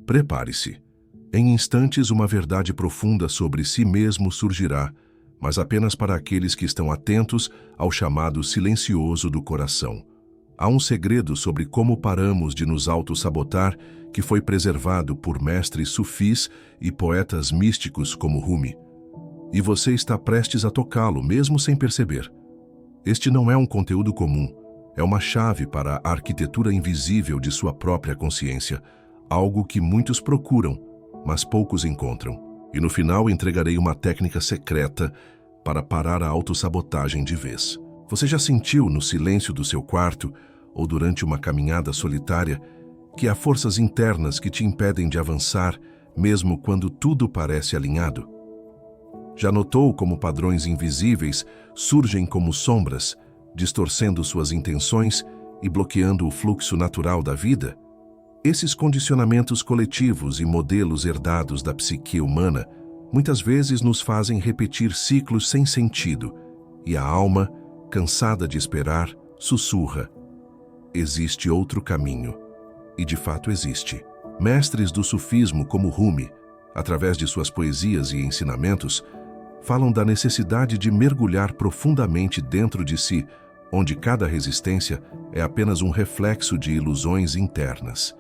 Prepare-se. Em instantes, uma verdade profunda sobre si mesmo surgirá, mas apenas para aqueles que estão atentos ao chamado silencioso do coração. Há um segredo sobre como paramos de nos auto-sabotar que foi preservado por mestres sufis e poetas místicos como Rumi. E você está prestes a tocá-lo, mesmo sem perceber. Este não é um conteúdo comum, é uma chave para a arquitetura invisível de sua própria consciência, algo que muitos procuram, mas poucos encontram. E no final entregarei uma técnica secreta para parar a autossabotagem de vez. Você já sentiu no silêncio do seu quarto ou durante uma caminhada solitária que há forças internas que te impedem de avançar, mesmo quando tudo parece alinhado? Já notou como padrões invisíveis surgem como sombras, distorcendo suas intenções e bloqueando o fluxo natural da vida? Esses condicionamentos coletivos e modelos herdados da psique humana muitas vezes nos fazem repetir ciclos sem sentido, e a alma, cansada de esperar, sussurra: existe outro caminho. E de fato existe. Mestres do sufismo como Rumi, através de suas poesias e ensinamentos, falam da necessidade de mergulhar profundamente dentro de si, onde cada resistência é apenas um reflexo de ilusões internas.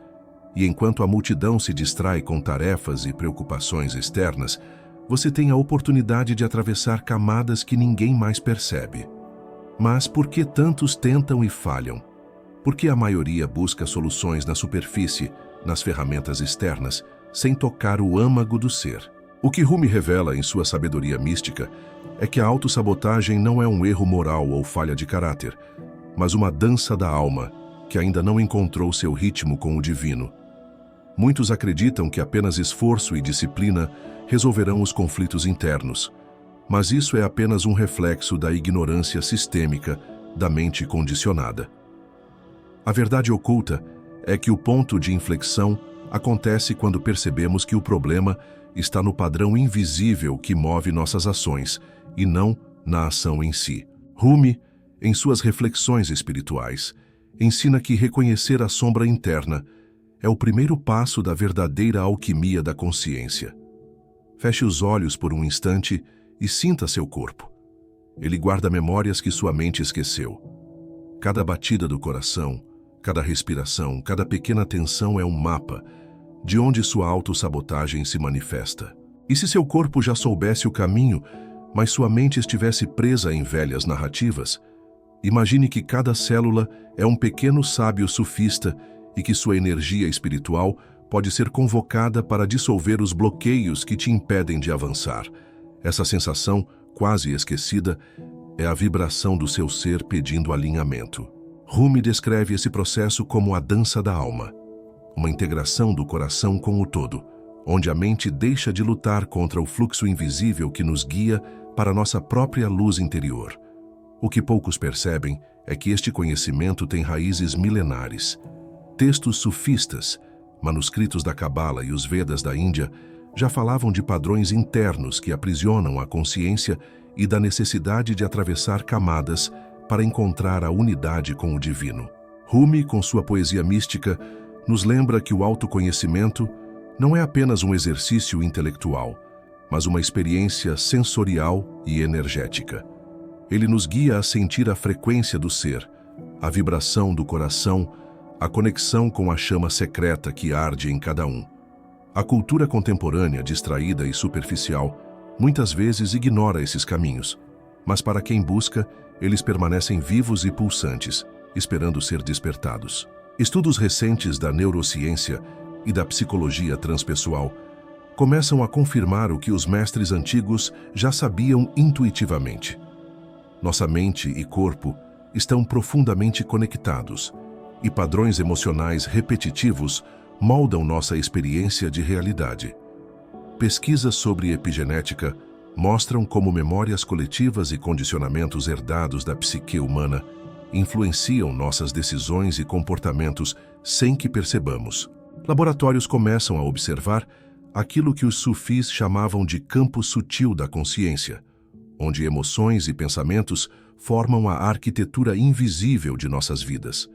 E enquanto a multidão se distrai com tarefas e preocupações externas, você tem a oportunidade de atravessar camadas que ninguém mais percebe. Mas por que tantos tentam e falham? Por que a maioria busca soluções na superfície, nas ferramentas externas, sem tocar o âmago do ser? O que Rumi revela em sua sabedoria mística é que a autossabotagem não é um erro moral ou falha de caráter, mas uma dança da alma que ainda não encontrou seu ritmo com o divino. Muitos acreditam que apenas esforço e disciplina resolverão os conflitos internos, mas isso é apenas um reflexo da ignorância sistêmica da mente condicionada. A verdade oculta é que o ponto de inflexão acontece quando percebemos que o problema está no padrão invisível que move nossas ações e não na ação em si. Rumi, em suas reflexões espirituais, ensina que reconhecer a sombra interna é o primeiro passo da verdadeira alquimia da consciência. Feche os olhos por um instante e sinta seu corpo. Ele guarda memórias que sua mente esqueceu. Cada batida do coração, cada respiração, cada pequena tensão é um mapa de onde sua autossabotagem se manifesta. E se seu corpo já soubesse o caminho, mas sua mente estivesse presa em velhas narrativas, imagine que cada célula é um pequeno sábio sufista e que sua energia espiritual pode ser convocada para dissolver os bloqueios que te impedem de avançar. Essa sensação, quase esquecida, é a vibração do seu ser pedindo alinhamento. Rumi descreve esse processo como a dança da alma, uma integração do coração com o todo, onde a mente deixa de lutar contra o fluxo invisível que nos guia para nossa própria luz interior. O que poucos percebem é que este conhecimento tem raízes milenares. Textos sufistas, manuscritos da Cabala e os Vedas da Índia já falavam de padrões internos que aprisionam a consciência e da necessidade de atravessar camadas para encontrar a unidade com o divino. Rumi, com sua poesia mística, nos lembra que o autoconhecimento não é apenas um exercício intelectual, mas uma experiência sensorial e energética. Ele nos guia a sentir a frequência do ser, a vibração do coração, a conexão com a chama secreta que arde em cada um. A cultura contemporânea, distraída e superficial, muitas vezes ignora esses caminhos, mas para quem busca, eles permanecem vivos e pulsantes, esperando ser despertados. Estudos recentes da neurociência e da psicologia transpessoal começam a confirmar o que os mestres antigos já sabiam intuitivamente. Nossa mente e corpo estão profundamente conectados, e padrões emocionais repetitivos moldam nossa experiência de realidade. Pesquisas sobre epigenética mostram como memórias coletivas e condicionamentos herdados da psique humana influenciam nossas decisões e comportamentos sem que percebamos. Laboratórios começam a observar aquilo que os sufis chamavam de campo sutil da consciência, onde emoções e pensamentos formam a arquitetura invisível de nossas vidas.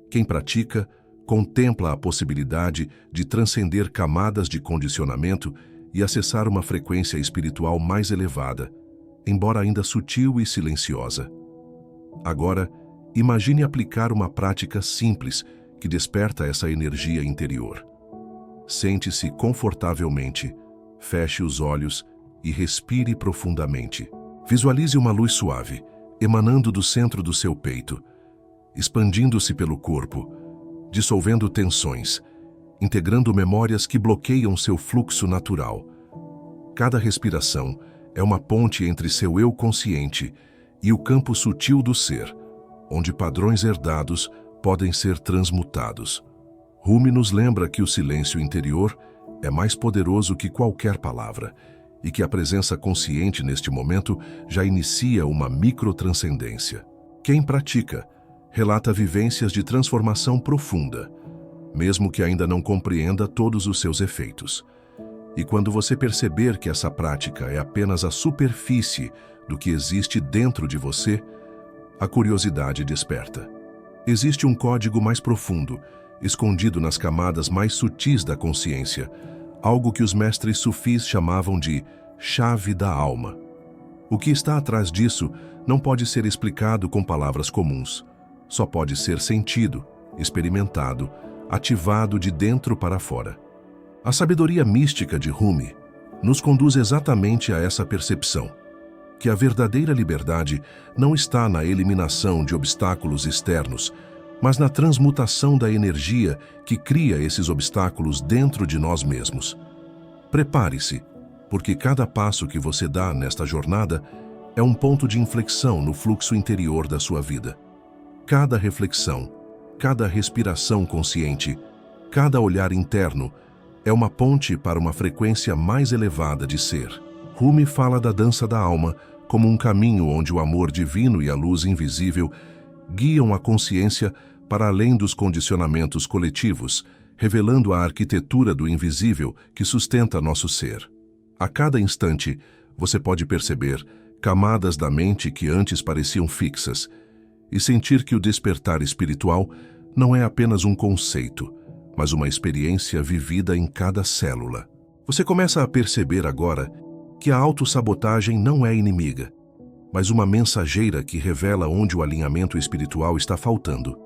Quem pratica Contempla a possibilidade de transcender camadas de condicionamento e acessar uma frequência espiritual mais elevada, embora ainda sutil e silenciosa. Agora, imagine aplicar uma prática simples que desperta essa energia interior. Sente-se confortavelmente, feche os olhos e respire profundamente. Visualize uma luz suave, emanando do centro do seu peito, expandindo-se pelo corpo, dissolvendo tensões, integrando memórias que bloqueiam seu fluxo natural. Cada respiração é uma ponte entre seu eu consciente e o campo sutil do ser, onde padrões herdados podem ser transmutados. Rumi nos lembra que o silêncio interior é mais poderoso que qualquer palavra e que a presença consciente neste momento já inicia uma microtranscendência. Quem pratica relata vivências de transformação profunda, mesmo que ainda não compreenda todos os seus efeitos. E quando você perceber que essa prática é apenas a superfície do que existe dentro de você, a curiosidade desperta. Existe um código mais profundo, escondido nas camadas mais sutis da consciência, algo que os mestres sufis chamavam de chave da alma. O que está atrás disso não pode ser explicado com palavras comuns. Só pode ser sentido, experimentado, ativado de dentro para fora. A sabedoria mística de Rumi nos conduz exatamente a essa percepção, que a verdadeira liberdade não está na eliminação de obstáculos externos, mas na transmutação da energia que cria esses obstáculos dentro de nós mesmos. Prepare-se, porque cada passo que você dá nesta jornada é um ponto de inflexão no fluxo interior da sua vida. Cada reflexão, cada respiração consciente, cada olhar interno é uma ponte para uma frequência mais elevada de ser. Rumi fala da dança da alma como um caminho onde o amor divino e a luz invisível guiam a consciência para além dos condicionamentos coletivos, revelando a arquitetura do invisível que sustenta nosso ser. A cada instante, você pode perceber camadas da mente que antes pareciam fixas e sentir que o despertar espiritual não é apenas um conceito, mas uma experiência vivida em cada célula. Você começa a perceber agora que a autossabotagem não é inimiga, mas uma mensageira que revela onde o alinhamento espiritual está faltando.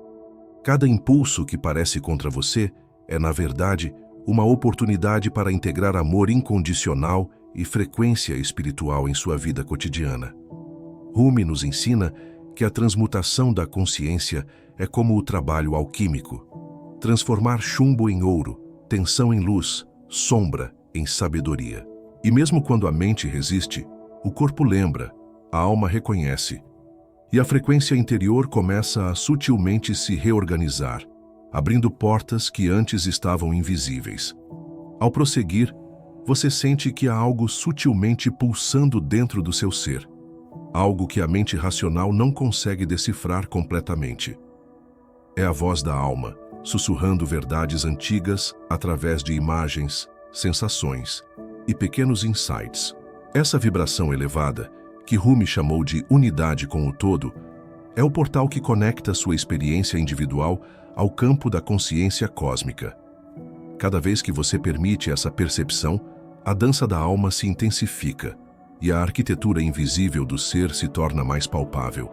Cada impulso que parece contra você é, na verdade, uma oportunidade para integrar amor incondicional e frequência espiritual em sua vida cotidiana. Rumi nos ensina que a transmutação da consciência é como o trabalho alquímico. Transformar chumbo em ouro, tensão em luz, sombra em sabedoria. E mesmo quando a mente resiste, o corpo lembra, a alma reconhece. E a frequência interior começa a sutilmente se reorganizar, abrindo portas que antes estavam invisíveis. Ao prosseguir, você sente que há algo sutilmente pulsando dentro do seu ser. Algo que a mente racional não consegue decifrar completamente. É a voz da alma, sussurrando verdades antigas através de imagens, sensações e pequenos insights. Essa vibração elevada, que Rumi chamou de unidade com o todo, é o portal que conecta sua experiência individual ao campo da consciência cósmica. Cada vez que você permite essa percepção, a dança da alma se intensifica e a arquitetura invisível do ser se torna mais palpável.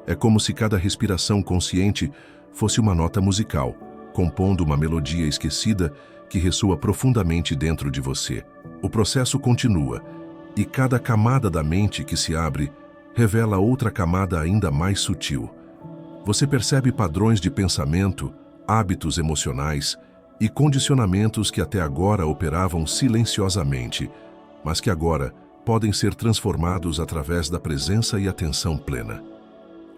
É como se cada respiração consciente fosse uma nota musical, compondo uma melodia esquecida que ressoa profundamente dentro de você. O processo continua, e cada camada da mente que se abre revela outra camada ainda mais sutil. Você percebe padrões de pensamento, hábitos emocionais e condicionamentos que até agora operavam silenciosamente, mas que agora podem ser transformados através da presença e atenção plena.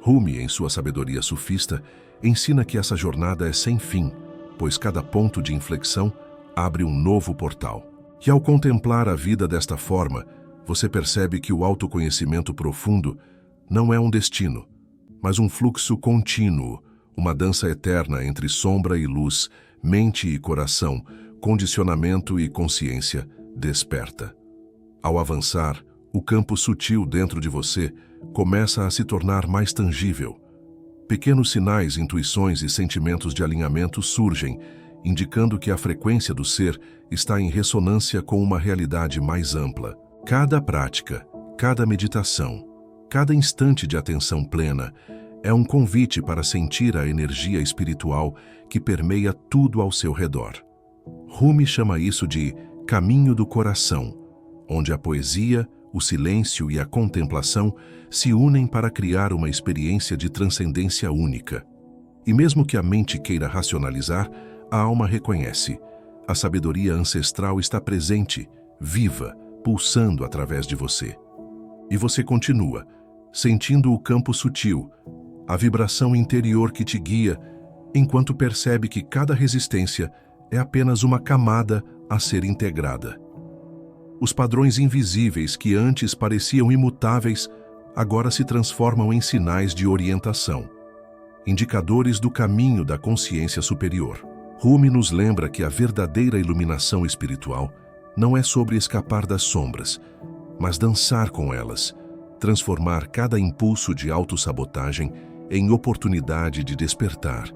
Rumi, em sua sabedoria sufista, ensina que essa jornada é sem fim, pois cada ponto de inflexão abre um novo portal. E ao contemplar a vida desta forma, você percebe que o autoconhecimento profundo não é um destino, mas um fluxo contínuo, uma dança eterna entre sombra e luz, mente e coração, condicionamento e consciência desperta. Ao avançar, o campo sutil dentro de você começa a se tornar mais tangível. Pequenos sinais, intuições e sentimentos de alinhamento surgem, indicando que a frequência do ser está em ressonância com uma realidade mais ampla. Cada prática, cada meditação, cada instante de atenção plena é um convite para sentir a energia espiritual que permeia tudo ao seu redor. Rumi chama isso de caminho do coração, onde a poesia, o silêncio e a contemplação se unem para criar uma experiência de transcendência única. E mesmo que a mente queira racionalizar, a alma reconhece. A sabedoria ancestral está presente, viva, pulsando através de você. E você continua, sentindo o campo sutil, a vibração interior que te guia, enquanto percebe que cada resistência é apenas uma camada a ser integrada. Os padrões invisíveis que antes pareciam imutáveis, agora se transformam em sinais de orientação, indicadores do caminho da consciência superior. Rumi nos lembra que a verdadeira iluminação espiritual não é sobre escapar das sombras, mas dançar com elas, transformar cada impulso de autossabotagem em oportunidade de despertar,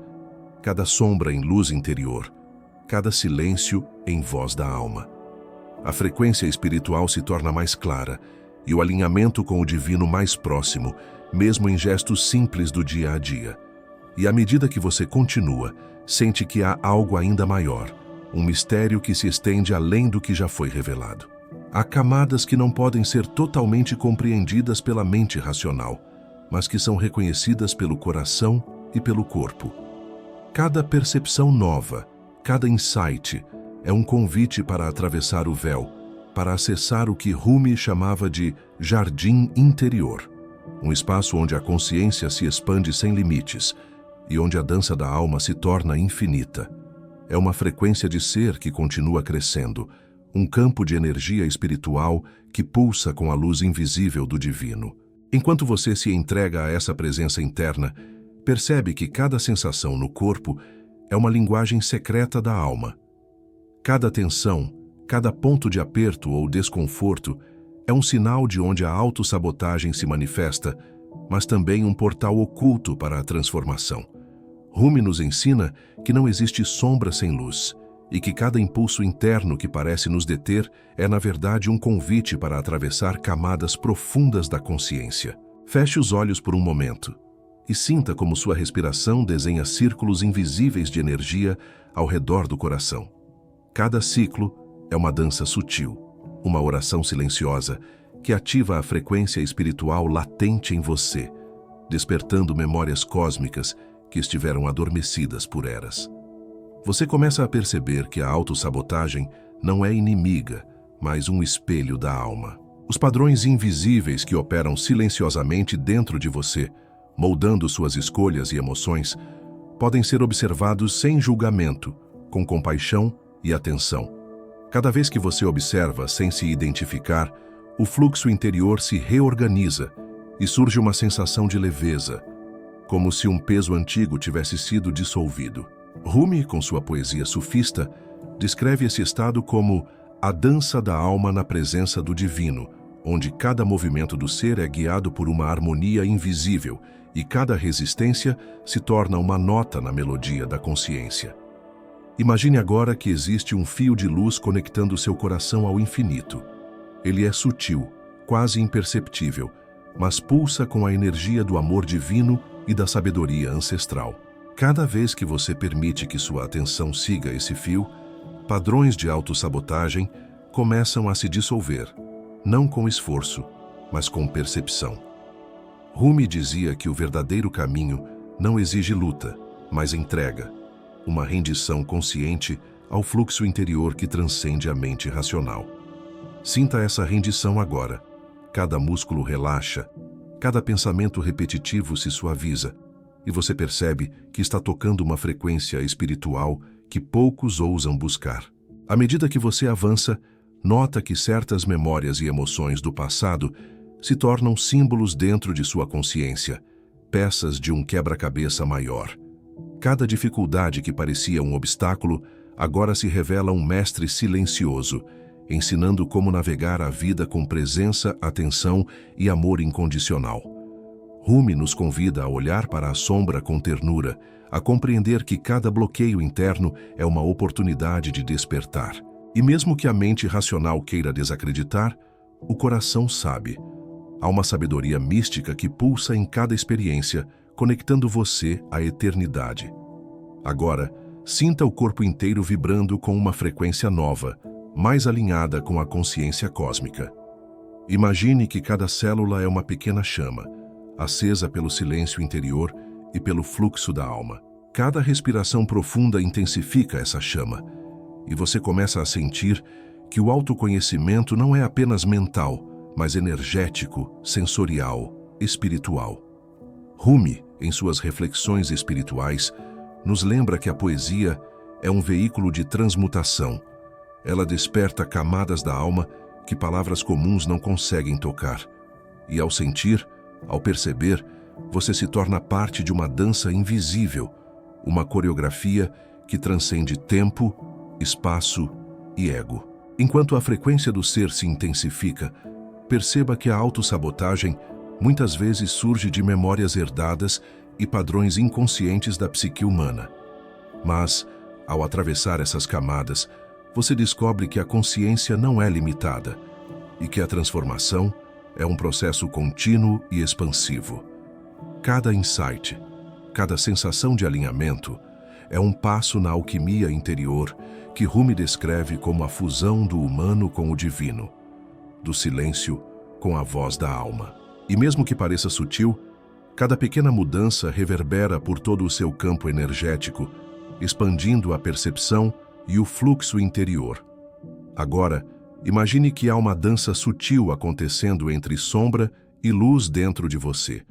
cada sombra em luz interior, cada silêncio em voz da alma. A frequência espiritual se torna mais clara e o alinhamento com o divino mais próximo, mesmo em gestos simples do dia a dia. E à medida que você continua, sente que há algo ainda maior, um mistério que se estende além do que já foi revelado. Há camadas que não podem ser totalmente compreendidas pela mente racional, mas que são reconhecidas pelo coração e pelo corpo. Cada percepção nova, cada insight, é um convite para atravessar o véu, para acessar o que Rumi chamava de jardim interior, um espaço onde a consciência se expande sem limites e onde a dança da alma se torna infinita. É uma frequência de ser que continua crescendo, um campo de energia espiritual que pulsa com a luz invisível do divino. Enquanto você se entrega a essa presença interna, percebe que cada sensação no corpo é uma linguagem secreta da alma. Cada tensão, cada ponto de aperto ou desconforto é um sinal de onde a autossabotagem se manifesta, mas também um portal oculto para a transformação. Rumi nos ensina que não existe sombra sem luz e que cada impulso interno que parece nos deter é, na verdade, um convite para atravessar camadas profundas da consciência. Feche os olhos por um momento e sinta como sua respiração desenha círculos invisíveis de energia ao redor do coração. Cada ciclo é uma dança sutil, uma oração silenciosa que ativa a frequência espiritual latente em você, despertando memórias cósmicas que estiveram adormecidas por eras. Você começa a perceber que a autossabotagem não é inimiga, mas um espelho da alma. Os padrões invisíveis que operam silenciosamente dentro de você, moldando suas escolhas e emoções, podem ser observados sem julgamento, com compaixão e atenção. Cada vez que você observa sem se identificar, o fluxo interior se reorganiza e surge uma sensação de leveza, como se um peso antigo tivesse sido dissolvido. Rumi, com sua poesia sufista, descreve esse estado como a dança da alma na presença do divino, onde cada movimento do ser é guiado por uma harmonia invisível e cada resistência se torna uma nota na melodia da consciência. Imagine agora que existe um fio de luz conectando seu coração ao infinito. Ele é sutil, quase imperceptível, mas pulsa com a energia do amor divino e da sabedoria ancestral. Cada vez que você permite que sua atenção siga esse fio, padrões de autossabotagem começam a se dissolver, não com esforço, mas com percepção. Rumi dizia que o verdadeiro caminho não exige luta, mas entrega, uma rendição consciente ao fluxo interior que transcende a mente racional. Sinta essa rendição agora. Cada músculo relaxa, cada pensamento repetitivo se suaviza, e você percebe que está tocando uma frequência espiritual que poucos ousam buscar. À medida que você avança, nota que certas memórias e emoções do passado se tornam símbolos dentro de sua consciência, peças de um quebra-cabeça maior. Cada dificuldade que parecia um obstáculo agora se revela um mestre silencioso, ensinando como navegar a vida com presença, atenção e amor incondicional. Rumi nos convida a olhar para a sombra com ternura, a compreender que cada bloqueio interno é uma oportunidade de despertar. E mesmo que a mente racional queira desacreditar, o coração sabe. Há uma sabedoria mística que pulsa em cada experiência, conectando você à eternidade. Agora, sinta o corpo inteiro vibrando com uma frequência nova, mais alinhada com a consciência cósmica. Imagine que cada célula é uma pequena chama, acesa pelo silêncio interior e pelo fluxo da alma. Cada respiração profunda intensifica essa chama, e você começa a sentir que o autoconhecimento não é apenas mental, mas energético, sensorial, espiritual. Rumi, em suas reflexões espirituais, nos lembra que a poesia é um veículo de transmutação. Ela desperta camadas da alma que palavras comuns não conseguem tocar. E ao sentir, ao perceber, você se torna parte de uma dança invisível, uma coreografia que transcende tempo, espaço e ego. Enquanto a frequência do ser se intensifica, perceba que a autossabotagem muitas vezes surge de memórias herdadas e padrões inconscientes da psique humana. Mas, ao atravessar essas camadas, você descobre que a consciência não é limitada e que a transformação é um processo contínuo e expansivo. Cada insight, cada sensação de alinhamento é um passo na alquimia interior que Rumi descreve como a fusão do humano com o divino, do silêncio com a voz da alma. E mesmo que pareça sutil, cada pequena mudança reverbera por todo o seu campo energético, expandindo a percepção e o fluxo interior. Agora, imagine que há uma dança sutil acontecendo entre sombra e luz dentro de você.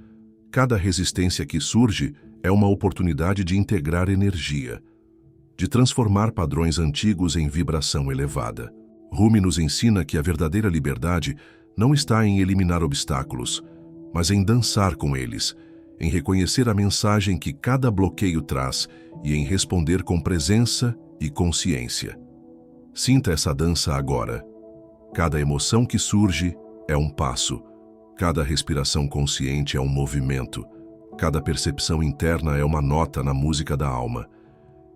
Cada resistência que surge é uma oportunidade de integrar energia, de transformar padrões antigos em vibração elevada. Rumi nos ensina que a verdadeira liberdade não está em eliminar obstáculos, mas em dançar com eles, em reconhecer a mensagem que cada bloqueio traz e em responder com presença e consciência. Sinta essa dança agora. Cada emoção que surge é um passo, cada respiração consciente é um movimento, cada percepção interna é uma nota na música da alma.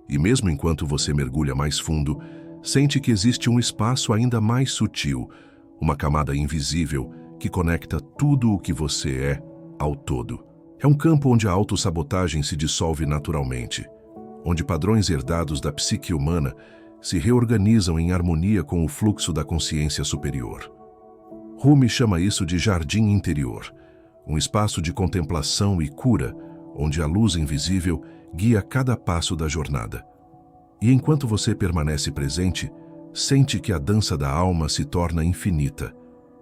E mesmo enquanto você mergulha mais fundo, sente que existe um espaço ainda mais sutil, uma camada invisível que conecta tudo o que você é ao todo. É um campo onde a autossabotagem se dissolve naturalmente, onde padrões herdados da psique humana se reorganizam em harmonia com o fluxo da consciência superior. Rumi chama isso de jardim interior, um espaço de contemplação e cura, onde a luz invisível guia cada passo da jornada. E enquanto você permanece presente, sente que a dança da alma se torna infinita,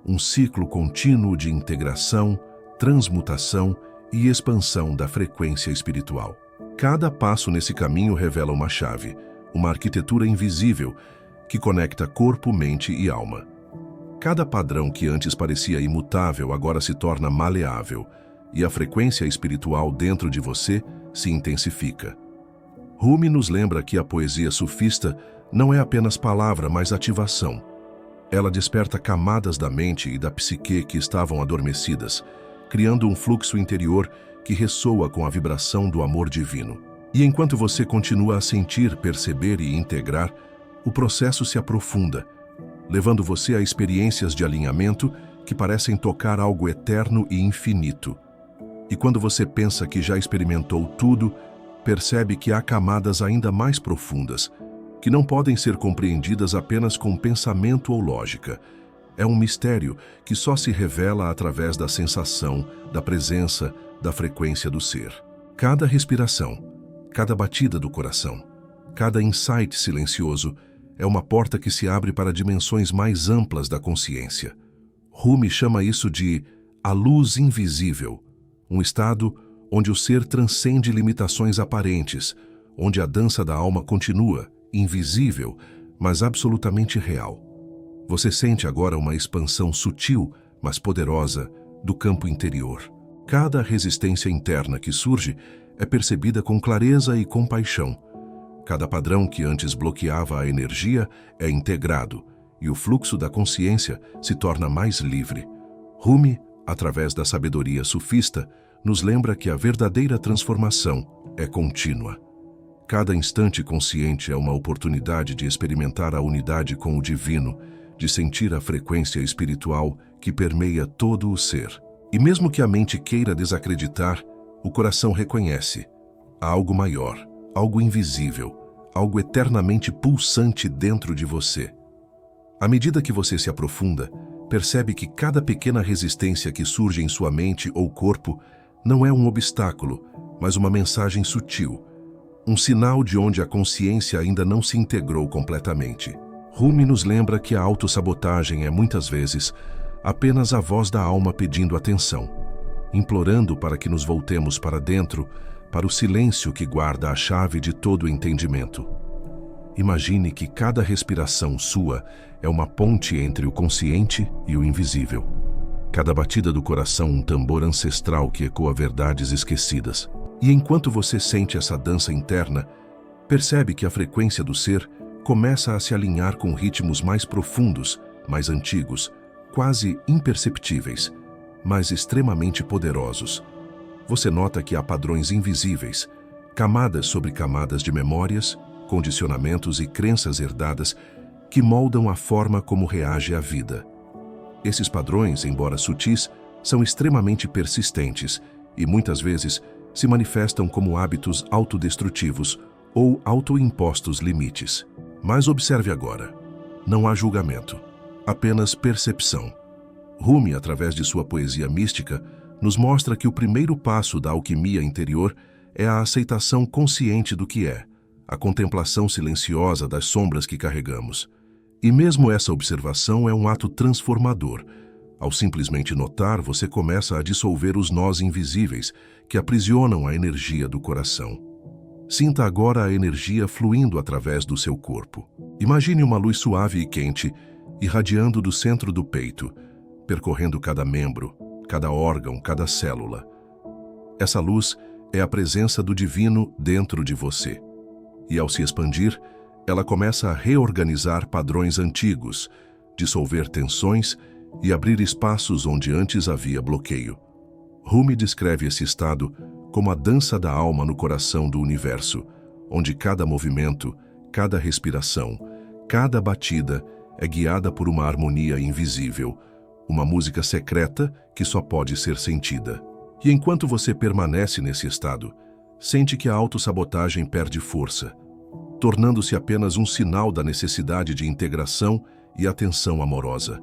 um ciclo contínuo de integração, transmutação e expansão da frequência espiritual. Cada passo nesse caminho revela uma chave, uma arquitetura invisível que conecta corpo, mente e alma. Cada padrão que antes parecia imutável agora se torna maleável, e a frequência espiritual dentro de você se intensifica. Rumi nos lembra que a poesia sufista não é apenas palavra, mas ativação. Ela desperta camadas da mente e da psique que estavam adormecidas, criando um fluxo interior que ressoa com a vibração do amor divino. E enquanto você continua a sentir, perceber e integrar, o processo se aprofunda, levando você a experiências de alinhamento que parecem tocar algo eterno e infinito. E quando você pensa que já experimentou tudo, percebe que há camadas ainda mais profundas, que não podem ser compreendidas apenas com pensamento ou lógica. É um mistério que só se revela através da sensação, da presença, da frequência do ser. Cada respiração, cada batida do coração, cada insight silencioso é uma porta que se abre para dimensões mais amplas da consciência. Rumi chama isso de a luz invisível, um estado onde o ser transcende limitações aparentes, onde a dança da alma continua, invisível, mas absolutamente real. Você sente agora uma expansão sutil, mas poderosa, do campo interior. Cada resistência interna que surge é percebida com clareza e compaixão. Cada padrão que antes bloqueava a energia é integrado, e o fluxo da consciência se torna mais livre. Rumi, através da sabedoria sufista, nos lembra que a verdadeira transformação é contínua. Cada instante consciente é uma oportunidade de experimentar a unidade com o divino, de sentir a frequência espiritual que permeia todo o ser. E mesmo que a mente queira desacreditar, o coração reconhece: há algo maior, algo invisível, algo eternamente pulsante dentro de você. À medida que você se aprofunda, percebe que cada pequena resistência que surge em sua mente ou corpo não é um obstáculo, mas uma mensagem sutil, um sinal de onde a consciência ainda não se integrou completamente. Rumi nos lembra que a autossabotagem é muitas vezes apenas a voz da alma pedindo atenção, implorando para que nos voltemos para dentro, para o silêncio que guarda a chave de todo o entendimento. Imagine que cada respiração sua é uma ponte entre o consciente e o invisível. Cada batida do coração um tambor ancestral que ecoa verdades esquecidas. E enquanto você sente essa dança interna, percebe que a frequência do ser começa a se alinhar com ritmos mais profundos, mais antigos, quase imperceptíveis, mas extremamente poderosos. Você nota que há padrões invisíveis, camadas sobre camadas de memórias, condicionamentos e crenças herdadas que moldam a forma como reage à vida. Esses padrões, embora sutis, são extremamente persistentes e muitas vezes se manifestam como hábitos autodestrutivos ou autoimpostos limites. Mas observe agora, não há julgamento, apenas percepção. Rumi, através de sua poesia mística, nos mostra que o primeiro passo da alquimia interior é a aceitação consciente do que é, a contemplação silenciosa das sombras que carregamos. E mesmo essa observação é um ato transformador. Ao simplesmente notar, você começa a dissolver os nós invisíveis que aprisionam a energia do coração. Sinta agora a energia fluindo através do seu corpo. Imagine uma luz suave e quente, irradiando do centro do peito, percorrendo cada membro, cada órgão, cada célula. Essa luz é a presença do divino dentro de você. E ao se expandir, ela começa a reorganizar padrões antigos, dissolver tensões e abrir espaços onde antes havia bloqueio. Rumi descreve esse estado como a dança da alma no coração do universo, onde cada movimento, cada respiração, cada batida é guiada por uma harmonia invisível, uma música secreta que só pode ser sentida. E enquanto você permanece nesse estado, sente que a autossabotagem perde força, tornando-se apenas um sinal da necessidade de integração e atenção amorosa.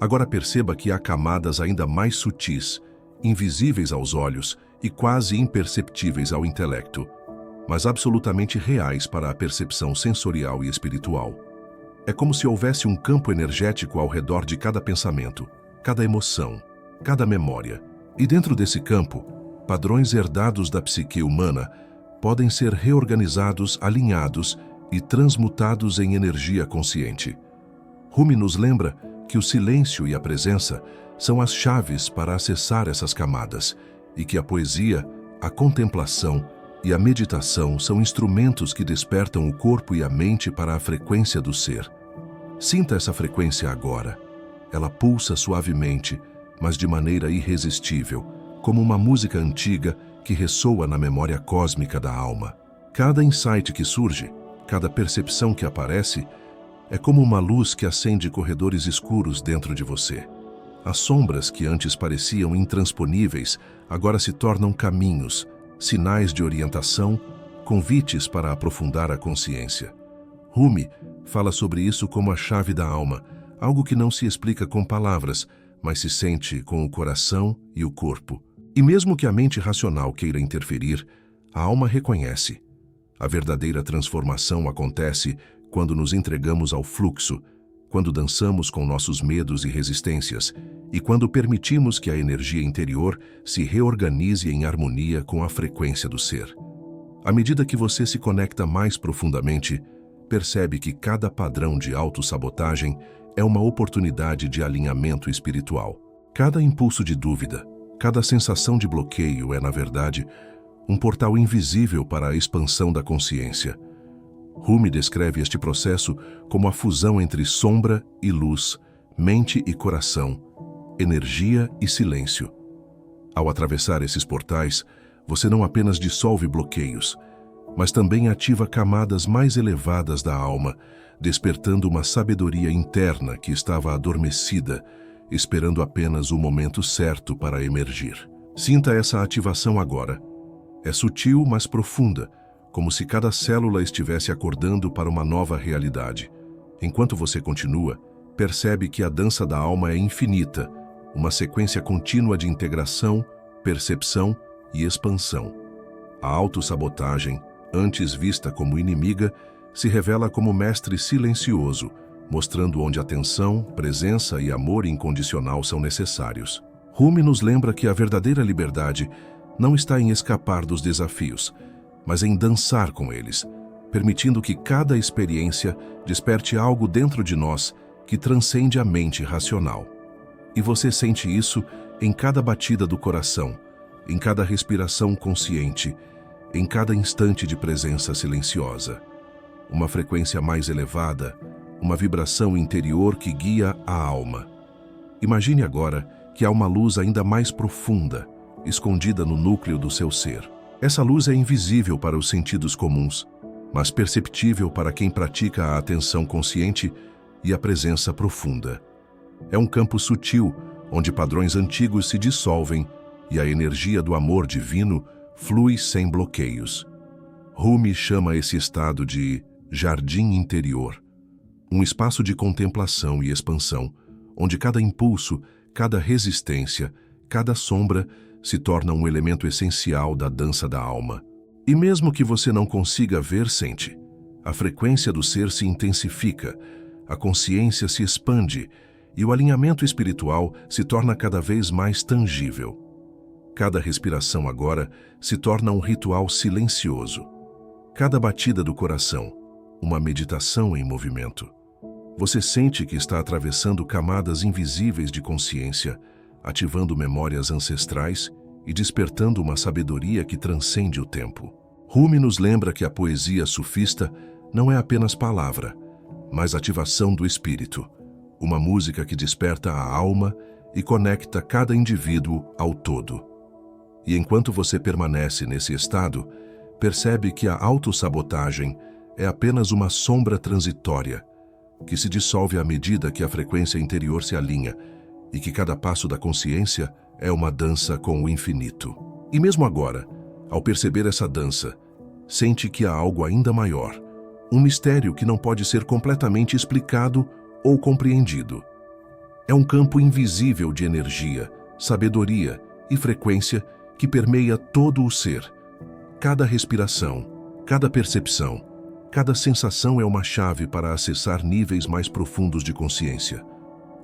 Agora perceba que há camadas ainda mais sutis, invisíveis aos olhos e quase imperceptíveis ao intelecto, mas absolutamente reais para a percepção sensorial e espiritual. É como se houvesse um campo energético ao redor de cada pensamento, cada emoção, cada memória. E dentro desse campo, padrões herdados da psique humana podem ser reorganizados, alinhados e transmutados em energia consciente. Rumi nos lembra que o silêncio e a presença são as chaves para acessar essas camadas e que a poesia, a contemplação e a meditação são instrumentos que despertam o corpo e a mente para a frequência do ser. Sinta essa frequência agora. Ela pulsa suavemente, mas de maneira irresistível, como uma música antiga que ressoa na memória cósmica da alma. Cada insight que surge, cada percepção que aparece, é como uma luz que acende corredores escuros dentro de você. As sombras que antes pareciam intransponíveis agora se tornam caminhos, sinais de orientação, convites para aprofundar a consciência. Rumi fala sobre isso como a chave da alma, algo que não se explica com palavras, mas se sente com o coração e o corpo. E mesmo que a mente racional queira interferir, a alma reconhece. A verdadeira transformação acontece quando nos entregamos ao fluxo, quando dançamos com nossos medos e resistências, e quando permitimos que a energia interior se reorganize em harmonia com a frequência do ser. À medida que você se conecta mais profundamente, percebe que cada padrão de autossabotagem é uma oportunidade de alinhamento espiritual. Cada impulso de dúvida, cada sensação de bloqueio é, na verdade, um portal invisível para a expansão da consciência. Rumi descreve este processo como a fusão entre sombra e luz, mente e coração, energia e silêncio. Ao atravessar esses portais, você não apenas dissolve bloqueios, mas também ativa camadas mais elevadas da alma, despertando uma sabedoria interna que estava adormecida, esperando apenas o momento certo para emergir. Sinta essa ativação agora. É sutil, mas profunda, como se cada célula estivesse acordando para uma nova realidade. Enquanto você continua, percebe que a dança da alma é infinita, uma sequência contínua de integração, percepção e expansão. A autossabotagem, antes vista como inimiga, se revela como mestre silencioso, mostrando onde atenção, presença e amor incondicional são necessários. Rumi nos lembra que a verdadeira liberdade não está em escapar dos desafios, mas em dançar com eles, permitindo que cada experiência desperte algo dentro de nós que transcende a mente racional. E você sente isso em cada batida do coração, em cada respiração consciente, em cada instante de presença silenciosa. Uma frequência mais elevada, uma vibração interior que guia a alma. Imagine agora que há uma luz ainda mais profunda, escondida no núcleo do seu ser. Essa luz é invisível para os sentidos comuns, mas perceptível para quem pratica a atenção consciente e a presença profunda. É um campo sutil, onde padrões antigos se dissolvem e a energia do amor divino flui sem bloqueios. Rumi chama esse estado de jardim interior, um espaço de contemplação e expansão, onde cada impulso, cada resistência, cada sombra se torna um elemento essencial da dança da alma. E mesmo que você não consiga ver, sente. A frequência do ser se intensifica, a consciência se expande e o alinhamento espiritual se torna cada vez mais tangível. Cada respiração agora se torna um ritual silencioso. Cada batida do coração, uma meditação em movimento. Você sente que está atravessando camadas invisíveis de consciência, ativando memórias ancestrais e despertando uma sabedoria que transcende o tempo. Rumi nos lembra que a poesia sufista não é apenas palavra, mas ativação do espírito, uma música que desperta a alma e conecta cada indivíduo ao todo. E enquanto você permanece nesse estado, percebe que a autossabotagem é apenas uma sombra transitória, que se dissolve à medida que a frequência interior se alinha e que cada passo da consciência é uma dança com o infinito. E mesmo agora, ao perceber essa dança, sente que há algo ainda maior, um mistério que não pode ser completamente explicado ou compreendido. É um campo invisível de energia, sabedoria e frequência que permeia todo o ser. Cada respiração, cada percepção, cada sensação é uma chave para acessar níveis mais profundos de consciência,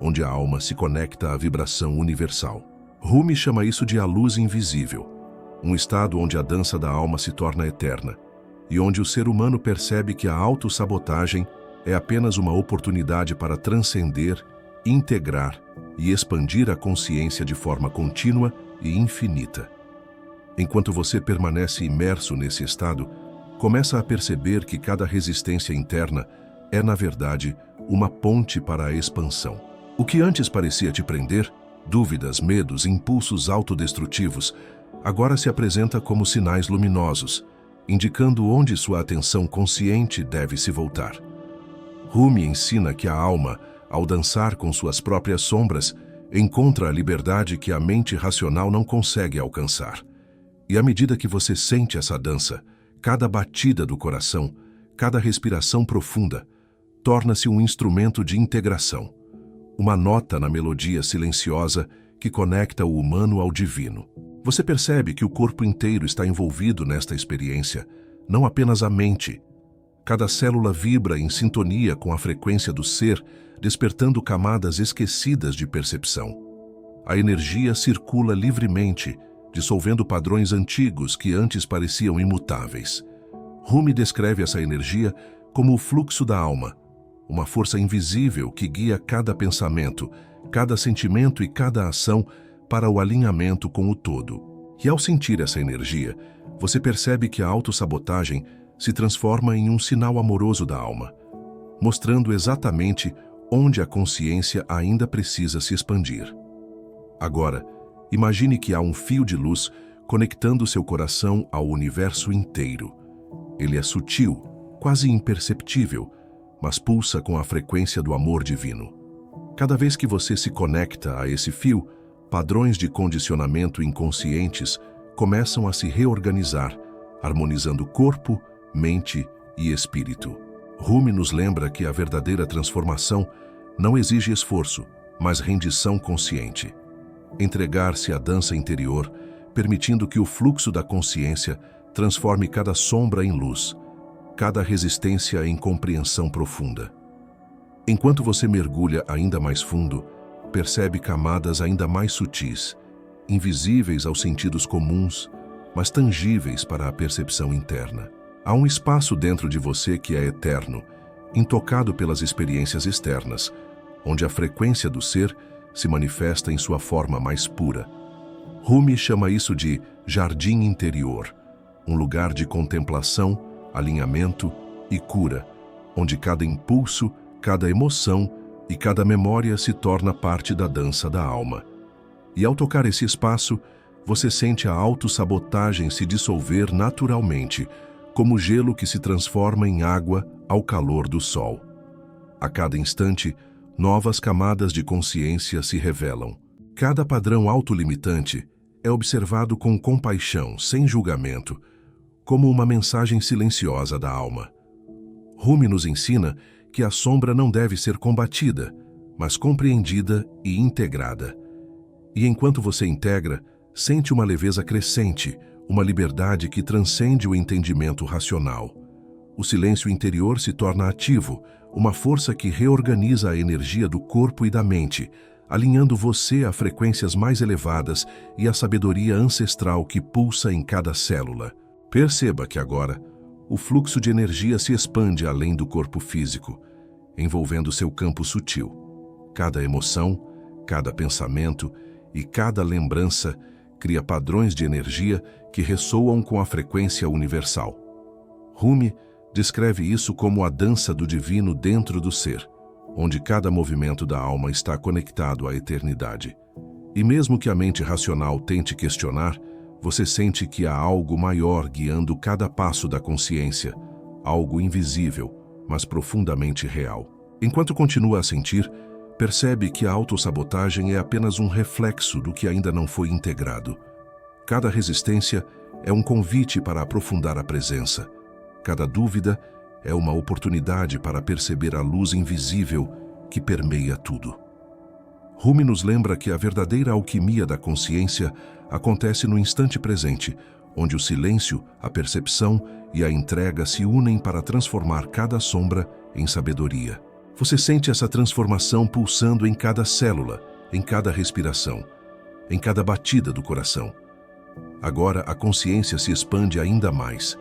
onde a alma se conecta à vibração universal. Rumi chama isso de a luz invisível, um estado onde a dança da alma se torna eterna e onde o ser humano percebe que a autossabotagem é apenas uma oportunidade para transcender, integrar e expandir a consciência de forma contínua e infinita. Enquanto você permanece imerso nesse estado, começa a perceber que cada resistência interna é, na verdade, uma ponte para a expansão. O que antes parecia te prender, dúvidas, medos, impulsos autodestrutivos, agora se apresenta como sinais luminosos, indicando onde sua atenção consciente deve se voltar. Rumi ensina que a alma, ao dançar com suas próprias sombras, encontra a liberdade que a mente racional não consegue alcançar. E à medida que você sente essa dança, cada batida do coração, cada respiração profunda, torna-se um instrumento de integração, uma nota na melodia silenciosa que conecta o humano ao divino. Você percebe que o corpo inteiro está envolvido nesta experiência, não apenas a mente. Cada célula vibra em sintonia com a frequência do ser, despertando camadas esquecidas de percepção. A energia circula livremente, dissolvendo padrões antigos que antes pareciam imutáveis. Rumi descreve essa energia como o fluxo da alma, uma força invisível que guia cada pensamento, cada sentimento e cada ação para o alinhamento com o todo. E ao sentir essa energia, você percebe que a autossabotagem se transforma em um sinal amoroso da alma, mostrando exatamente onde a consciência ainda precisa se expandir. Agora, Imagine que há um fio de luz conectando seu coração ao universo inteiro. Ele é sutil, quase imperceptível, mas pulsa com a frequência do amor divino. Cada vez que você se conecta a esse fio, padrões de condicionamento inconscientes começam a se reorganizar, harmonizando corpo, mente e espírito. Rumi nos lembra que a verdadeira transformação não exige esforço, mas rendição consciente. Entregar-se à dança interior, permitindo que o fluxo da consciência transforme cada sombra em luz, cada resistência em compreensão profunda. Enquanto você mergulha ainda mais fundo, percebe camadas ainda mais sutis, invisíveis aos sentidos comuns, mas tangíveis para a percepção interna. Há um espaço dentro de você que é eterno, intocado pelas experiências externas, onde a frequência do ser se manifesta em sua forma mais pura. Rumi chama isso de jardim interior, um lugar de contemplação, alinhamento e cura, onde cada impulso, cada emoção e cada memória se torna parte da dança da alma. E ao tocar esse espaço, você sente a autossabotagem se dissolver naturalmente, como gelo que se transforma em água ao calor do sol. A cada instante, novas camadas de consciência se revelam. Cada padrão autolimitante é observado com compaixão, sem julgamento, como uma mensagem silenciosa da alma. Rumi nos ensina que a sombra não deve ser combatida, mas compreendida e integrada. E enquanto você integra, sente uma leveza crescente, uma liberdade que transcende o entendimento racional. O silêncio interior se torna ativo, uma força que reorganiza a energia do corpo e da mente, alinhando você a frequências mais elevadas e a sabedoria ancestral que pulsa em cada célula. Perceba que agora, o fluxo de energia se expande além do corpo físico, envolvendo seu campo sutil. Cada emoção, cada pensamento e cada lembrança cria padrões de energia que ressoam com a frequência universal. Rumi descreve isso como a dança do divino dentro do ser, onde cada movimento da alma está conectado à eternidade. E mesmo que a mente racional tente questionar, você sente que há algo maior guiando cada passo da consciência, algo invisível, mas profundamente real. Enquanto continua a sentir, percebe que a autossabotagem é apenas um reflexo do que ainda não foi integrado. Cada resistência é um convite para aprofundar a presença. Cada dúvida é uma oportunidade para perceber a luz invisível que permeia tudo. Rumi nos lembra que a verdadeira alquimia da consciência acontece no instante presente, onde o silêncio, a percepção e a entrega se unem para transformar cada sombra em sabedoria. Você sente essa transformação pulsando em cada célula, em cada respiração, em cada batida do coração. Agora a consciência se expande ainda mais.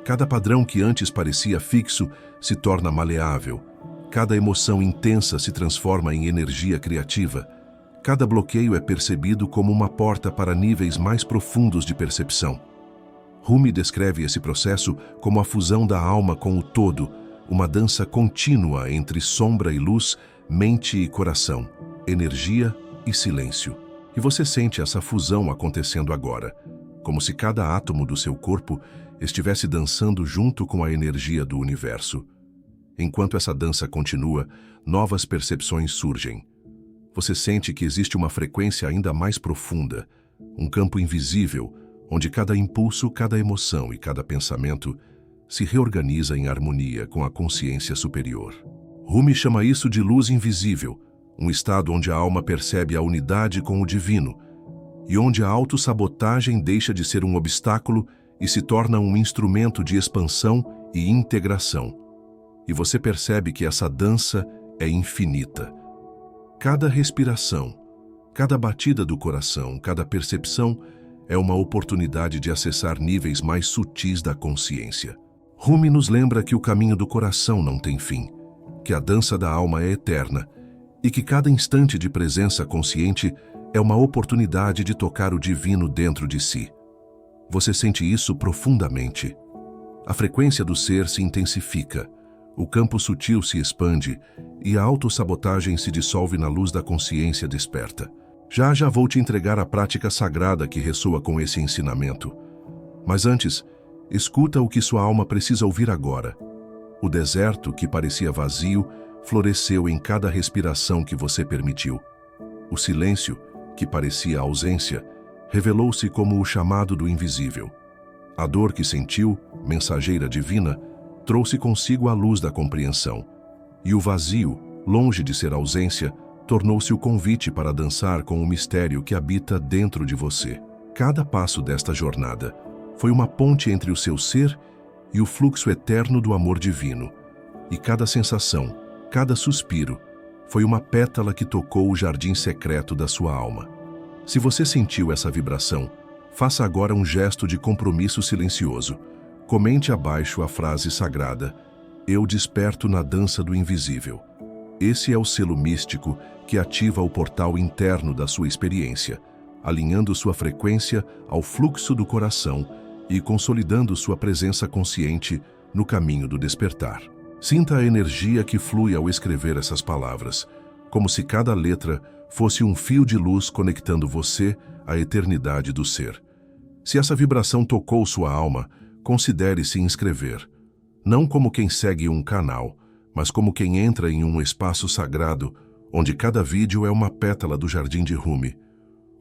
Cada padrão que antes parecia fixo se torna maleável. Cada emoção intensa se transforma em energia criativa. Cada bloqueio é percebido como uma porta para níveis mais profundos de percepção. Rumi descreve esse processo como a fusão da alma com o todo, uma dança contínua entre sombra e luz, mente e coração, energia e silêncio. E você sente essa fusão acontecendo agora, como se cada átomo do seu corpo estivesse dançando junto com a energia do universo. Enquanto essa dança continua, novas percepções surgem. Você sente que existe uma frequência ainda mais profunda, um campo invisível, onde cada impulso, cada emoção e cada pensamento se reorganiza em harmonia com a consciência superior. Rumi chama isso de luz invisível, um estado onde a alma percebe a unidade com o divino, e onde a autossabotagem deixa de ser um obstáculo e se torna um instrumento de expansão e integração. E você percebe que essa dança é infinita. Cada respiração, cada batida do coração, cada percepção é uma oportunidade de acessar níveis mais sutis da consciência. Rumi nos lembra que o caminho do coração não tem fim, que a dança da alma é eterna e que cada instante de presença consciente é uma oportunidade de tocar o divino dentro de si. Você sente isso profundamente. A frequência do ser se intensifica, o campo sutil se expande e a autossabotagem se dissolve na luz da consciência desperta. Já já vou te entregar a prática sagrada que ressoa com esse ensinamento. Mas antes, escuta o que sua alma precisa ouvir agora. O deserto, que parecia vazio, floresceu em cada respiração que você permitiu. O silêncio, que parecia ausência, revelou-se como o chamado do invisível. A dor que sentiu, mensageira divina, trouxe consigo a luz da compreensão. E o vazio, longe de ser ausência, tornou-se o convite para dançar com o mistério que habita dentro de você. Cada passo desta jornada foi uma ponte entre o seu ser e o fluxo eterno do amor divino. E cada sensação, cada suspiro, foi uma pétala que tocou o jardim secreto da sua alma. Se você sentiu essa vibração, faça agora um gesto de compromisso silencioso. Comente abaixo a frase sagrada: Eu desperto na dança do invisível. Esse é o selo místico que ativa o portal interno da sua experiência, alinhando sua frequência ao fluxo do coração e consolidando sua presença consciente no caminho do despertar. Sinta a energia que flui ao escrever essas palavras, como se cada letra fosse um fio de luz conectando você à eternidade do ser. Se essa vibração tocou sua alma, considere-se inscrever, não como quem segue um canal, mas como quem entra em um espaço sagrado, onde cada vídeo é uma pétala do jardim de Rumi,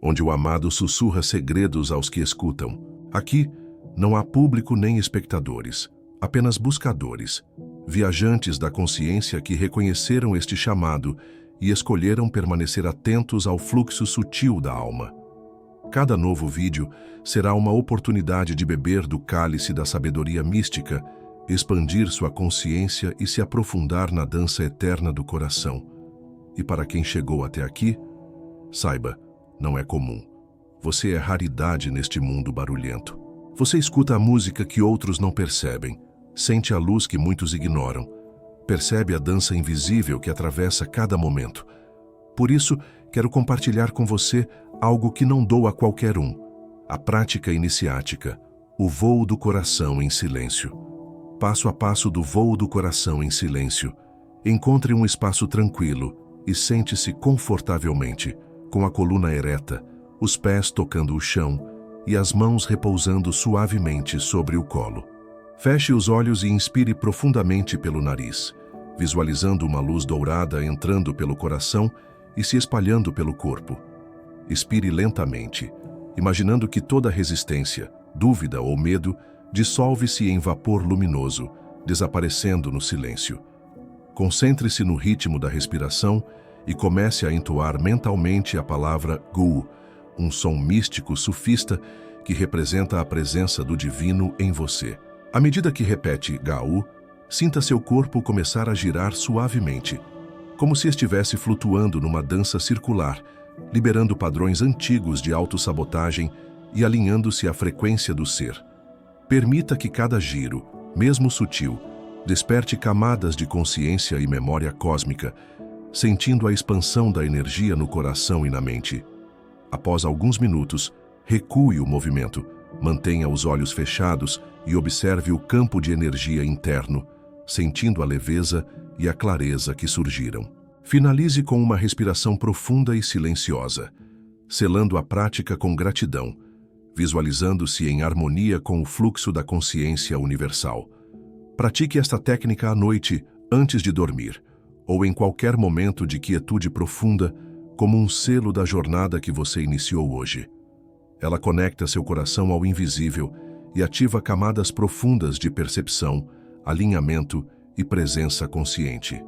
onde o amado sussurra segredos aos que escutam. Aqui, não há público nem espectadores, apenas buscadores, viajantes da consciência que reconheceram este chamado e escolheram permanecer atentos ao fluxo sutil da alma. Cada novo vídeo será uma oportunidade de beber do cálice da sabedoria mística, expandir sua consciência e se aprofundar na dança eterna do coração. E para quem chegou até aqui, saiba, não é comum. Você é raridade neste mundo barulhento. Você escuta a música que outros não percebem, sente a luz que muitos ignoram, percebe a dança invisível que atravessa cada momento. Por isso, quero compartilhar com você algo que não dou a qualquer um: a prática iniciática, o voo do coração em silêncio. Passo a passo do voo do coração em silêncio. Encontre um espaço tranquilo e sente-se confortavelmente, com a coluna ereta, os pés tocando o chão e as mãos repousando suavemente sobre o colo. Feche os olhos e inspire profundamente pelo nariz, visualizando uma luz dourada entrando pelo coração e se espalhando pelo corpo. Expire lentamente, imaginando que toda resistência, dúvida ou medo dissolve-se em vapor luminoso, desaparecendo no silêncio. Concentre-se no ritmo da respiração e comece a entoar mentalmente a palavra Gu, um som místico sufista que representa a presença do divino em você. À medida que repete Gau, sinta seu corpo começar a girar suavemente, como se estivesse flutuando numa dança circular, liberando padrões antigos de autossabotagem e alinhando-se à frequência do ser. Permita que cada giro, mesmo sutil, desperte camadas de consciência e memória cósmica, sentindo a expansão da energia no coração e na mente. Após alguns minutos, recue o movimento, mantenha os olhos fechados e observe o campo de energia interno, sentindo a leveza e a clareza que surgiram. Finalize com uma respiração profunda e silenciosa, selando a prática com gratidão, visualizando-se em harmonia com o fluxo da consciência universal. Pratique esta técnica à noite, antes de dormir, ou em qualquer momento de quietude profunda, como um selo da jornada que você iniciou hoje. Ela conecta seu coração ao invisível e ativa camadas profundas de percepção, alinhamento e presença consciente.